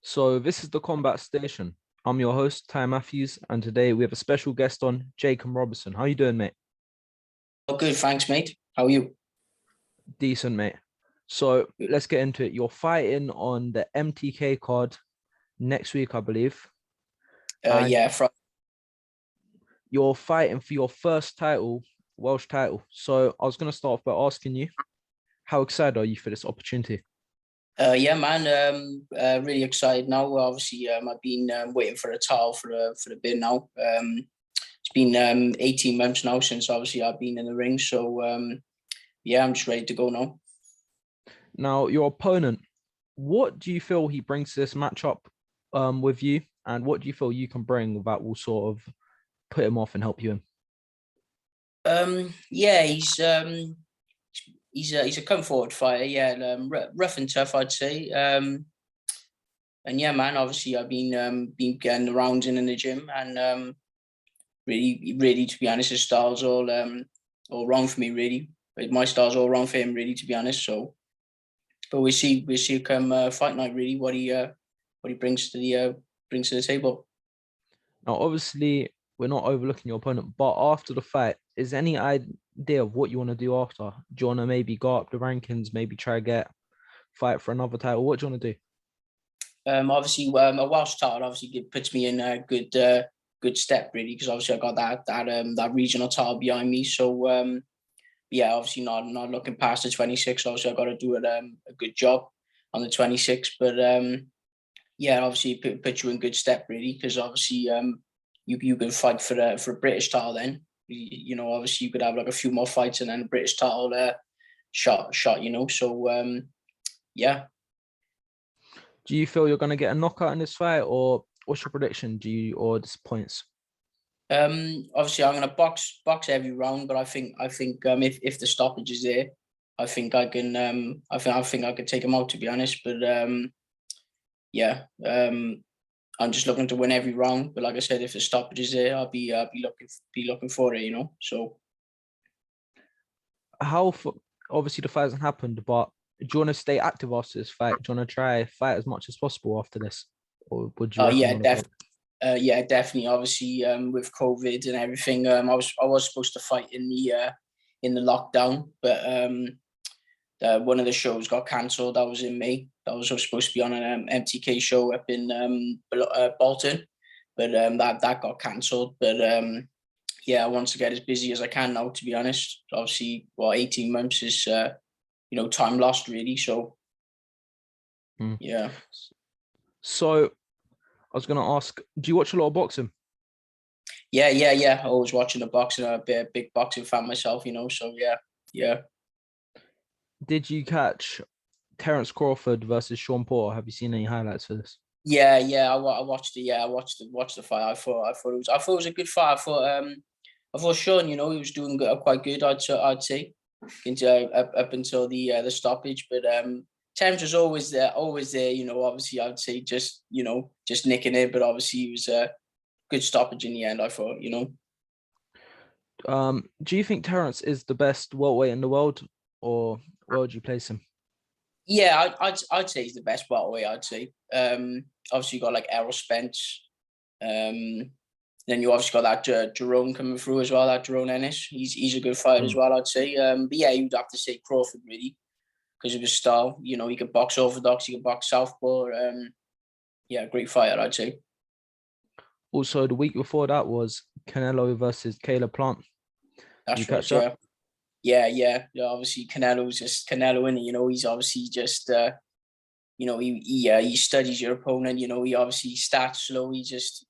So this is the Combat Station. I'm your host, Ty Matthews, and today we have a special guest on, Jacob Robertson. How you doing, mate? Oh, good, thanks, mate. How are you? Decent, mate. So let's get into it. You're fighting on the MTK card next week, I believe. And Yeah, you're fighting for your first title, Welsh title. So I was going to start off by asking you, how excited are you for this opportunity? yeah, man. Really excited now. Obviously, I've been waiting for a title for a bit now. It's been 18 months now since obviously I've been in the ring. So yeah, I'm just ready to go now. Now, your opponent, what do you feel he brings to this matchup with you? And what do you feel you can bring that will sort of put him off and help you in? Yeah, he's a come forward fighter. Yeah, rough and tough, I'd say. And yeah, man. Obviously, I've been getting the rounds in the gym, and really, to be honest, his style's all wrong for me. Really, my style's all wrong for him. Really, to be honest. So, but we see come fight night. Really, what he brings to the table. Now, obviously, we're not overlooking your opponent, but after the fight, is there any idea of what you want to do after? Do you want to maybe go up the rankings, maybe try to fight for another title? What do you want to do? Obviously, a Welsh title obviously puts me in a good step, really, because obviously I got that regional title behind me. So yeah, obviously not looking past the 26. Obviously, I got to do a good job on the 26. But yeah, obviously put you in good step, really, because obviously you could fight for a British title then. You know, obviously you could have like a few more fights and then a British title shot. You know, so yeah. Do you feel you're going to get a knockout in this fight, or what's your prediction? Or just points? Obviously I'm gonna box every round, but I think if the stoppage is there, I think I can I think I could take him out, to be honest. But yeah, I'm just looking to win every round. But like I said, if the stoppage is there, I'll be looking for it, you know. So How obviously the fight hasn't happened, but do you want to stay active after this fight? Do you want to try fight as much as possible after this, or would you reckon you yeah, want to go? yeah, definitely. Obviously, with COVID and everything, I was supposed to fight in the lockdown, but one of the shows got cancelled. That was in May. That was supposed to be on an MTK show up in Bolton, but that got cancelled. But yeah, I want to get as busy as I can now, to be honest. Obviously, 18 months is time lost, really. So yeah. So I was going to ask, do you watch a lot of boxing? Yeah. I was watching the boxing. I'm a big boxing fan myself, you know. So yeah. Did you catch Terence Crawford versus Sean Porter? Have you seen any highlights for this? Yeah. I watched it. Yeah, I watched the fight. I thought it was a good fight. I thought Sean, you know, he was doing quite good. I'd say up until the stoppage. But Thames was always there. You know, obviously I'd say just nicking it, but obviously he was a good stoppage in the end. I thought, you know. Do you think Terence is the best welterweight in the world, or where would you place him? Yeah, I'd say he's the best welterweight. I'd say. Obviously you got like Errol Spence. Then you obviously got that Jerome coming through as well. That Jerome Ennis, he's a good fighter as well, I'd say. But yeah, you'd have to say Crawford, really, because of his style. You know, he can box orthodox, he can box southpaw. Yeah, great fighter, I'd say. Also, the week before that was Canelo versus Caleb Plant. Did you That's right. catch that? Yeah. Obviously, Canelo's just Canelo, and you know, he's obviously just he studies your opponent. You know, he obviously starts slow. He just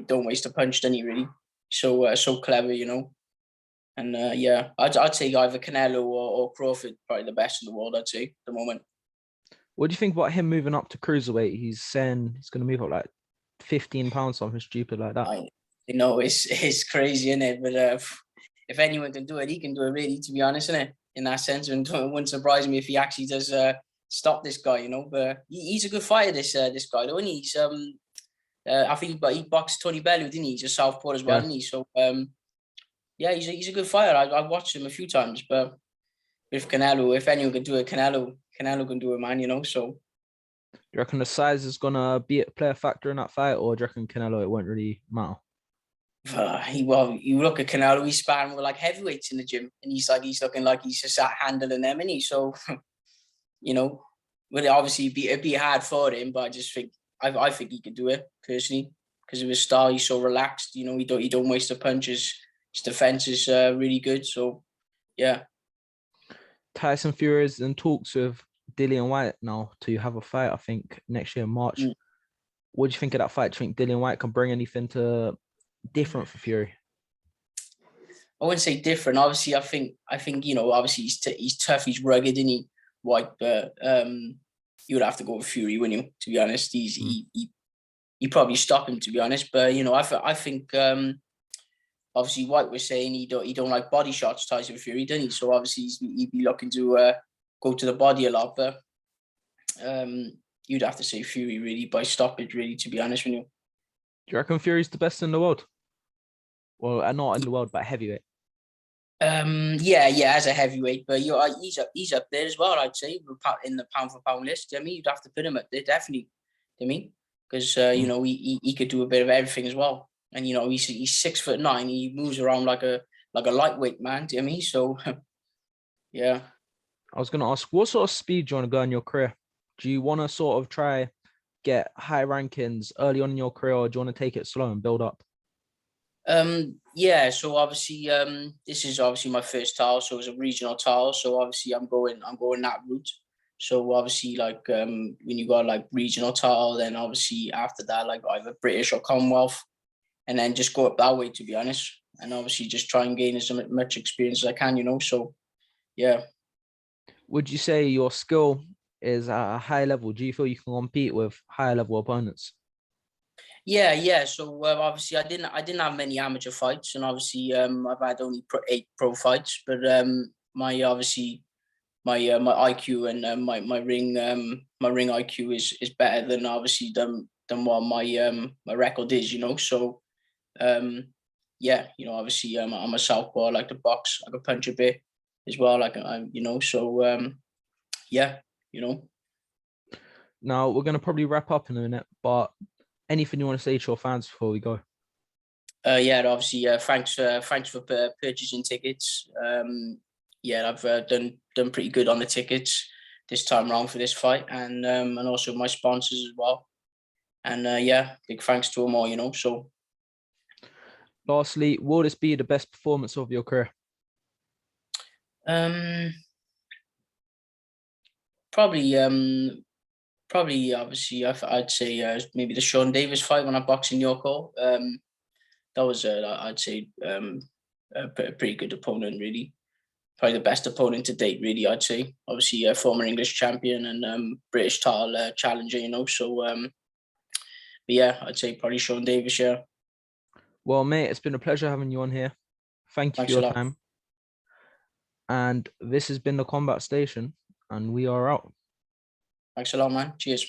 don't waste a punch, doesn't he? Really, so clever. You know, and yeah, I'd say either Canelo or Crawford, probably the best in the world. I'd say at the moment. What do you think about him moving up to cruiserweight? He's saying he's going to move up like 15 pounds, something stupid like that. You know, it's crazy, isn't it? But if anyone can do it, he can do it. Really, to be honest, isn't it? In that sense, and it wouldn't surprise me if he actually does stop this guy. You know, but he's a good fighter. This guy, though, and he's I think he boxed Tony Bellew, didn't he? He's a southpaw as well, Yeah. didn't he? So yeah, he's a good fighter. I've watched him a few times, but if anyone can do it, Canelo can do it, man. You know, so you reckon the size is gonna play a factor in that fight, or do you reckon Canelo it won't really matter? Well, you look at Canelo, he's sparring with like heavyweights in the gym, and he's looking like he's just sat handling them, and he so you know, but obviously it'd be hard for him, but I just think I think he could do it personally because of his style. He's so relaxed, you know, he don't waste the punches. His defense is really good, so yeah. Tyson Fury is in talks with Dillian White now to have a fight, I think, next year in March. Mm. What do you think of that fight? Do you think Dillian White can bring anything to different for Fury? I wouldn't say different. Obviously, I think you know, obviously he's tough, he's rugged, and he White, but you would have to go with Fury, wouldn't you? To be honest, he probably stop him, to be honest. But you know, I think obviously White was saying he don't like body shots, Tyson Fury, doesn't he? So obviously he'd be looking to go to the body a lot, but you'd have to say Fury really by stoppage, really, to be honest with you. Do you reckon Fury's the best in the world? Well, not in the world, but heavyweight. Yeah, as a heavyweight, but you know, he's up there as well. I'd say in the pound for pound list. I mean, you'd have to put him up there definitely. I mean, because you know he could do a bit of everything as well, and you know he's 6'9". He moves around like a lightweight man. Do you know what I mean? So yeah. I was going to ask, what sort of speed do you want to go in your career? Do you want to sort of try get high rankings early on in your career, or do you want to take it slow and build up? Yeah, so obviously this is obviously my first title, so it's a regional title, so obviously I'm going that route. So obviously like when you got like regional title, then obviously after that like either British or Commonwealth, and then just go up that way, to be honest, and obviously just try and gain as much experience as I can, you know. So yeah. Would you say your skill is at a high level? Do you feel you can compete with higher level opponents? Yeah. So obviously, I didn't have many amateur fights, and obviously, I've had only 8 pro fights. But obviously my IQ and my ring IQ is better than obviously than what my record is. You know, so yeah, you know, obviously I'm a southpaw. I like to box. I can punch a bit as well. Like you know, so yeah, you know. Now we're going to probably wrap up in a minute, but anything you want to say to your fans before we go? Yeah, obviously, thanks for purchasing tickets. Yeah, I've done pretty good on the tickets this time around for this fight, and also my sponsors as well. And yeah, big thanks to them all. You know, so Lastly, will this be the best performance of your career? Probably obviously I'd say maybe the Sean Davis fight when I boxed in Yorko. That was I'd say a pretty good opponent, really. Probably the best opponent to date, really. I'd say obviously a former English champion and British title challenger, you know. So but yeah, I'd say probably Sean Davis. Yeah. Well, mate, it's been a pleasure having you on here. Thank you for Thanks a your lot. time. And this has been the Combat Station, and we are out. Thanks a lot, man. Cheers.